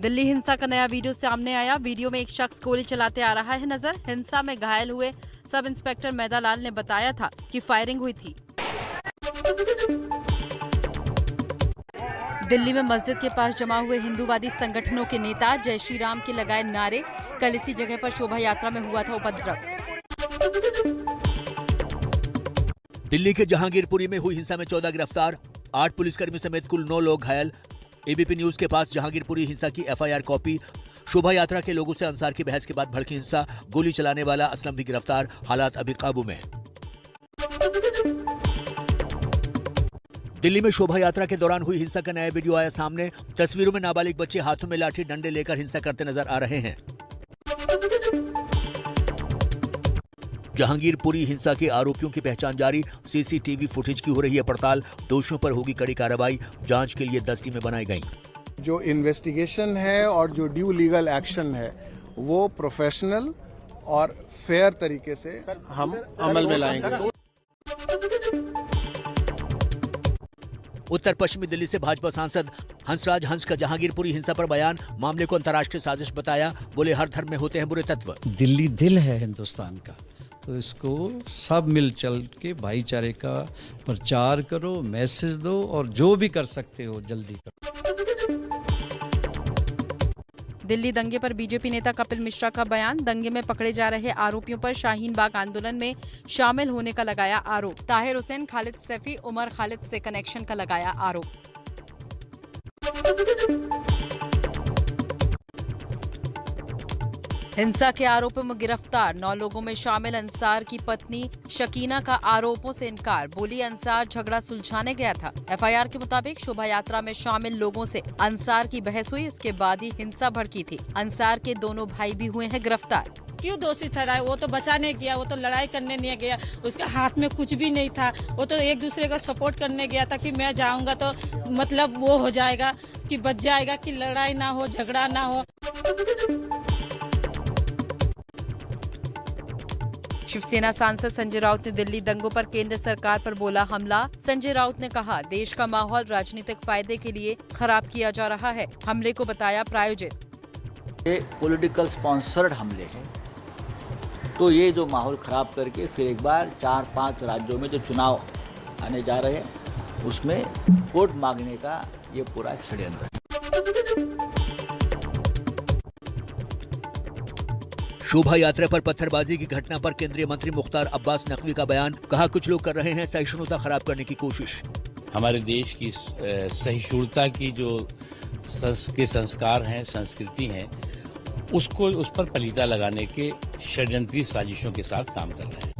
दिल्ली हिंसा का नया वीडियो सामने आया। वीडियो में एक शख्स गोली चलाते आ रहा है नजर। हिंसा में घायल हुए सब इंस्पेक्टर मैदालाल ने बताया था कि फायरिंग हुई थी। दिल्ली में मस्जिद के पास जमा हुए हिंदूवादी संगठनों के नेता जय श्री राम के लगाए नारे। कल इसी जगह पर शोभा यात्रा में हुआ था उपद्रव। दिल्ली के जहांगीरपुरी में हुई हिंसा में 14 गिरफ्तार, 8 पुलिसकर्मी समेत कुल 9 लोग घायल। एबीपी न्यूज के पास जहांगीरपुरी हिंसा की एफआईआर कॉपी। शोभा यात्रा के लोगों से अंसार की बहस के बाद भड़की हिंसा, गोली चलाने वाला असलम भी गिरफ्तार, हालात अभी काबू में। दिल्ली में शोभा यात्रा के दौरान हुई हिंसा का नया वीडियो आया सामने। तस्वीरों में नाबालिग बच्चे हाथों में लाठी डंडे लेकर हिंसा करते नजर आ रहे हैं। जहांगीरपुरी हिंसा के आरोपियों की पहचान जारी, सीसीटीवी फुटेज की हो रही है पड़ताल। दोषियों पर होगी कड़ी कार्रवाई, जांच के लिए 10 टीमें बनाई गईं। जो इन्वेस्टिगेशन है और जो ड्यू लीगल एक्शन है वो प्रोफेशनल और फेयर तरीके से हम अमल में लाएंगे। उत्तर पश्चिमी दिल्ली से भाजपा सांसद हंसराज हंस का जहांगीरपुरी हिंसा पर बयान, मामले को अंतर्राष्ट्रीय साजिश बताया। बोले हर धर्म में होते हैं बुरे तत्व। दिल्ली दिल है हिंदुस्तान का, तो इसको सब मिल चल के भाईचारे का प्रचार करो, मैसेज दो और जो भी कर सकते हो जल्दी करो। दिल्ली दंगे पर बीजेपी नेता कपिल मिश्रा का बयान। दंगे में पकड़े जा रहे आरोपियों पर शाहीन बाग आंदोलन में शामिल होने का लगाया आरोप। ताहिर हुसैन, खालिद सैफी, उमर खालिद से कनेक्शन का लगाया आरोप। हिंसा के आरोपों में गिरफ्तार 9 लोगों में शामिल अंसार की पत्नी शकीना का आरोपों से इनकार। बोली अंसार झगड़ा सुलझाने गया था। एफआईआर के मुताबिक शोभा यात्रा में शामिल लोगों से अंसार की बहस हुई, इसके बाद ही हिंसा भड़की थी। अंसार के दोनों भाई भी हुए हैं गिरफ्तार। क्यों दोषी ठहराए? वो तो बचाने गया, वो तो लड़ाई करने नहीं गया, उसके हाथ में कुछ भी नहीं था। वो तो एक दूसरे का सपोर्ट करने गया था कि मैं जाऊंगा तो मतलब वो हो जाएगा कि बच जाएगा, कि लड़ाई ना हो, झगड़ा ना हो। शिवसेना सांसद संजय राउत ने दिल्ली दंगों पर केंद्र सरकार पर बोला हमला। संजय राउत ने कहा देश का माहौल राजनीतिक फायदे के लिए खराब किया जा रहा है। हमले को बताया प्रायोजित। ये पॉलिटिकल स्पॉन्सर्ड हमले हैं, तो ये जो माहौल खराब करके फिर एक बार 4-5 राज्यों में जो चुनाव आने जा रहे हैं उसमें वोट मांगने का ये पूरा षड्यंत्र है। शोभा यात्रा पर पत्थरबाजी की घटना पर केंद्रीय मंत्री मुख्तार अब्बास नकवी का बयान। कहा कुछ लोग कर रहे हैं सहिष्णुता खराब करने की कोशिश। हमारे देश की सहिष्णुता की जो संस्कार हैं, संस्कृति हैं, उसको उस पर पलीता लगाने के षड्यंत्री साजिशों के साथ काम कर रहे हैं।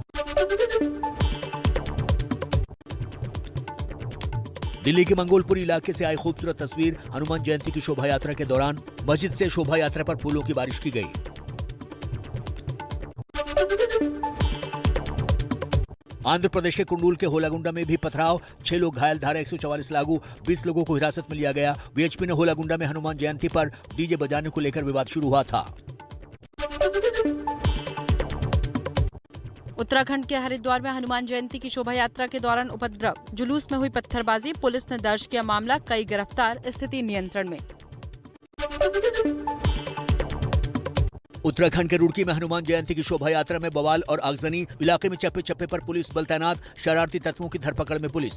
दिल्ली के मंगोलपुरी इलाके से आई खूबसूरत तस्वीर। हनुमान जयंती की शोभा यात्रा के दौरान मस्जिद से शोभा यात्रा पर फूलों की बारिश की गई। आंध्र प्रदेश के कुंडूल के होलागुंडा में भी पथराव, 6 लोग घायल, धारा 144 लागू, 20 लोगों को हिरासत में लिया गया। वीएचपी ने होलागुंडा में हनुमान जयंती पर डीजे बजाने को लेकर विवाद शुरू हुआ था। उत्तराखंड के हरिद्वार में हनुमान जयंती की शोभा यात्रा के दौरान उपद्रव, जुलूस में हुई पत्थरबाजी। पुलिस ने दर्ज किया मामला, कई गिरफ्तार, स्थिति नियंत्रण में। उत्तराखंड के रुड़की में हनुमान जयंती की शोभा यात्रा में बवाल और आगजनी। इलाके में चप्पे चप्पे पर पुलिस बल तैनात, शरारती तत्वों की धरपकड़ में पुलिस।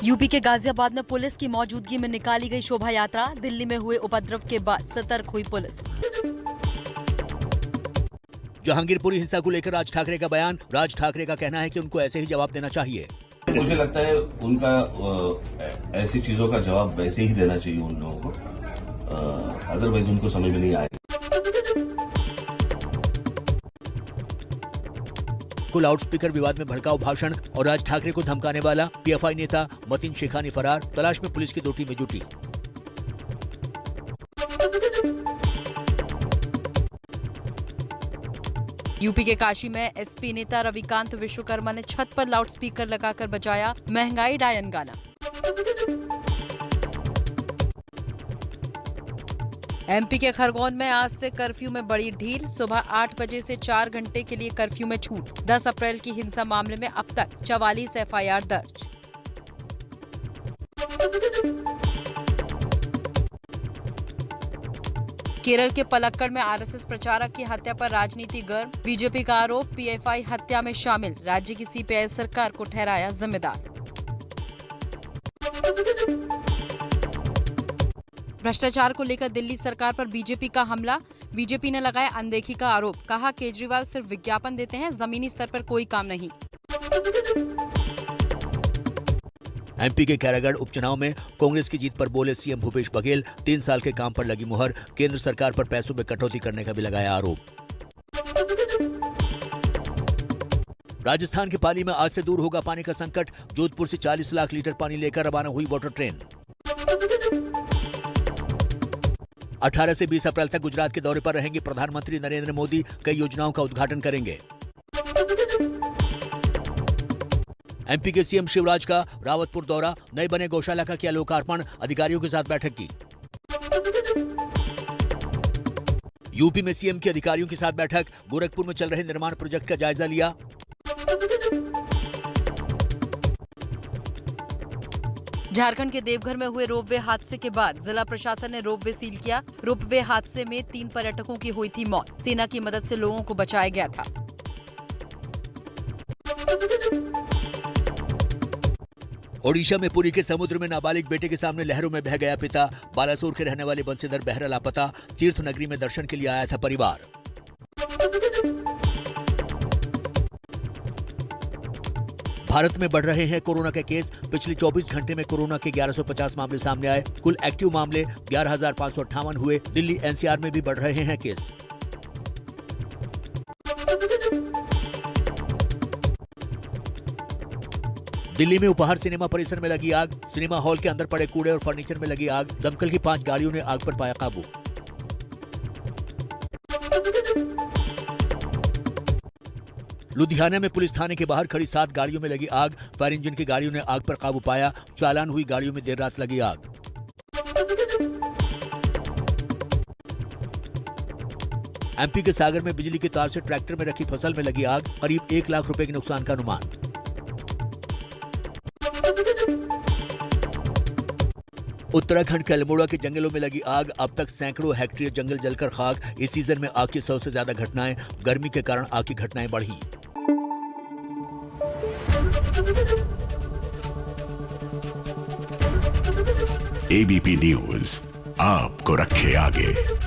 यूपी के गाजियाबाद में पुलिस की मौजूदगी में निकाली गई शोभा यात्रा। दिल्ली में हुए उपद्रव के बाद सतर्क हुई पुलिस। जहांगीरपुरी हिंसा को लेकर राज ठाकरे का बयान। राज ठाकरे का कहना है कि उनको ऐसे ही जवाब देना चाहिए। मुझे लगता है उनका ऐसी चीजों का जवाब वैसे ही देना चाहिए उन लोगों को, अदरवाइज उनको समझ में नहीं आएगा। को लाउडस्पीकर विवाद में भड़काऊ भाषण और राज ठाकरे को धमकाने वाला पीएफआई नेता मतीन शेखानी फरार, तलाश में पुलिस की 2 टीमें जुटी। यूपी के काशी में एसपी नेता रविकांत विश्वकर्मा ने छत पर लाउडस्पीकर लगाकर बजाया महंगाई डायन गाना। एमपी के खरगोन में आज से कर्फ्यू में बड़ी ढील। सुबह 8 बजे से 4 घंटे के लिए कर्फ्यू में छूट। 10 अप्रैल की हिंसा मामले में अब तक 44 एफआईआर दर्ज। केरल के पलक्कड़ में आरएसएस प्रचारक की हत्या पर राजनीति गर्म, बीजेपी का आरोप पीएफआई हत्या में शामिल, राज्य की सीपीआई सरकार को ठहराया जिम्मेदार। भ्रष्टाचार को लेकर दिल्ली सरकार पर बीजेपी का हमला, बीजेपी ने लगाया अनदेखी का आरोप, कहा केजरीवाल सिर्फ विज्ञापन देते हैं, जमीनी स्तर पर कोई काम नहीं। एमपी के खैरागढ़ उपचुनाव में कांग्रेस की जीत पर बोले सीएम भूपेश बघेल, 3 साल के काम पर लगी मुहर, केंद्र सरकार पर पैसों में कटौती करने का भी लगाया आरोप। राजस्थान के पाली में आज से दूर होगा पानी का संकट, जोधपुर से 40 लाख लीटर पानी लेकर रवाना हुई वाटर ट्रेन। 18 से 20 अप्रैल तक गुजरात के दौरे पर रहेंगे प्रधानमंत्री नरेंद्र मोदी, कई योजनाओं का उद्घाटन करेंगे। एमपी के सीएम शिवराज का रावतपुर दौरा, नए बने गौशाला का किया लोकार्पण, अधिकारियों के साथ बैठक की। यूपी में सीएम की अधिकारियों के साथ बैठक, गोरखपुर में चल रहे निर्माण प्रोजेक्ट का जायजा लिया। झारखंड के देवघर में हुए रोपवे हादसे के बाद जिला प्रशासन ने रोपवे सील किया। रोपवे हादसे में 3 पर्यटकों की हुई थी मौत, सेना की मदद से लोगों को बचाया गया था। ओडिशा में पुरी के समुद्र में नाबालिग बेटे के सामने लहरों में बह गया पिता, बालासोर के रहने वाले बंसीधर बेहरा लापता, तीर्थ नगरी में दर्शन के लिए आया था परिवार। भारत में बढ़ रहे हैं कोरोना के केस, पिछले 24 घंटे में कोरोना के 1150 मामले सामने आए, कुल एक्टिव मामले 11,558 हुए। दिल्ली एनसीआर में भी बढ़ रहे हैं केस। दिल्ली में उपहार सिनेमा परिसर में लगी आग, सिनेमा हॉल के अंदर पड़े कूड़े और फर्नीचर में लगी आग, दमकल की 5 गाड़ियों ने आग पर पाया काबू। लुधियाना में पुलिस थाने के बाहर खड़ी 7 गाड़ियों में लगी आग, फायर इंजन की गाड़ियों ने आग पर काबू पाया, चालान हुई गाड़ियों में देर रात लगी आग। एमपी के सागर में बिजली के तार से ट्रैक्टर में रखी फसल में लगी आग, करीब 1 लाख रुपए के नुकसान का अनुमान। उत्तराखंड के अल्मोड़ा के जंगलों में लगी आग, अब तक सैकड़ों हेक्टेयर जंगल जलकर खाक। इस सीजन में आग की 100 से ज्यादा घटनाएं, गर्मी के कारण आग की घटनाएं बढ़ी। एबीपी न्यूज आपको रखे आगे।